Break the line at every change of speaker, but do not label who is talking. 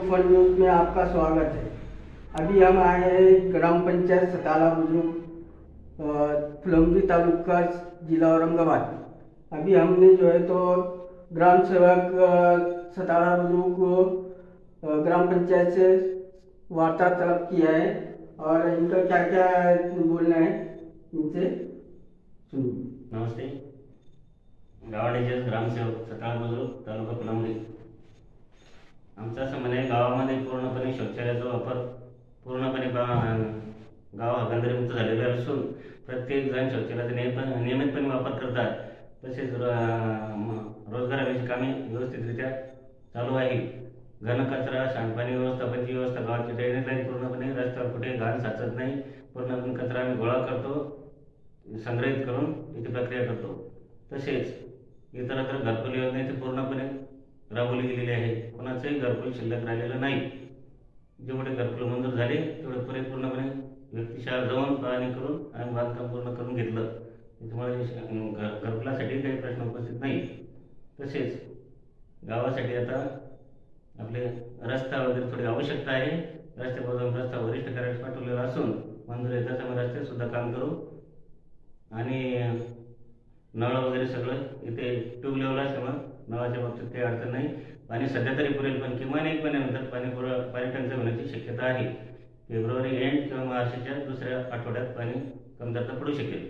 Fun news में आपका स्वागत है। अभी हम आए हैं ग्राम पंचायत सताला बुजुर्ग, फुलंब्री तालुका, जिला औरंगाबाद। अभी हमने जो है तो ग्राम सेवक सताला बुजुर्ग को ग्राम पंचायत से वार्ता तलब किया है और इनका क्या क्या बोलना है इनसे सुनिए।
नमस्ते। गावाडीचे ग्रामसेवक सताळा बुजुर्ग, तालुका फुलंब्री। आमचं असं म्हणे, गावामध्ये पूर्णपणे शौचालयाचा वापर पूर्णपणे गाव हागणदारीमुक्त झालेले असून प्रत्येक जण शौचालयाचा नियमितपणे वापर करतात। तसेच रोजगार हमीची कामे व्यवस्थितरित्या चालू आहे। घनकचरा, सांडपाणी व्यवस्थापनाची व्यवस्था गावाची ड्रेनेज लाईन पूर्णपणे, रस्त्यावर कुठे घाण साचत नाही। पूर्णपणे कचरा आम्ही गोळा करतो, संग्रहित करून याची प्रक्रिया करतो। तसेच इतरत्र घरकुल योजनेचे पूर्णपणे राबवली गेलेली आहे। कोणाचंही घरकुल शिल्लक राहिलेलं नाही। जेवढे घरकुल मंजूर झाले तेवढे परिपूर्णपणे व्यक्तिशः जाऊन पाहणी करून आणि बांधकाम पूर्ण करून घेतलं। त्याच्यामुळे घरकुलासाठी काही प्रश्न उपस्थित नाही। तसेच गावासाठी आता आपले रस्ता वगैरे थोडी आवश्यकता आहे। रस्त्यापासून रस्ता वरिष्ठ कार्यालयास पाठवलेला असून मंजूर येताच आम्ही रस्ते सुद्धा काम करू आणि नळ वगैरे सगळं इथे ट्यूब लेवल असल्यामुळे नळाच्या बाबतीत काही अडचण नाही। पाणी सध्या तरी पुरेल, पण किमान 1 महिन्यानंतर पाणी टंचाई होण्याची शक्यता आहे। फेब्रुवारी एंड किंवा मार्चच्या दुसऱ्या आठवड्यात पाणी कमतरता पडू शकेल।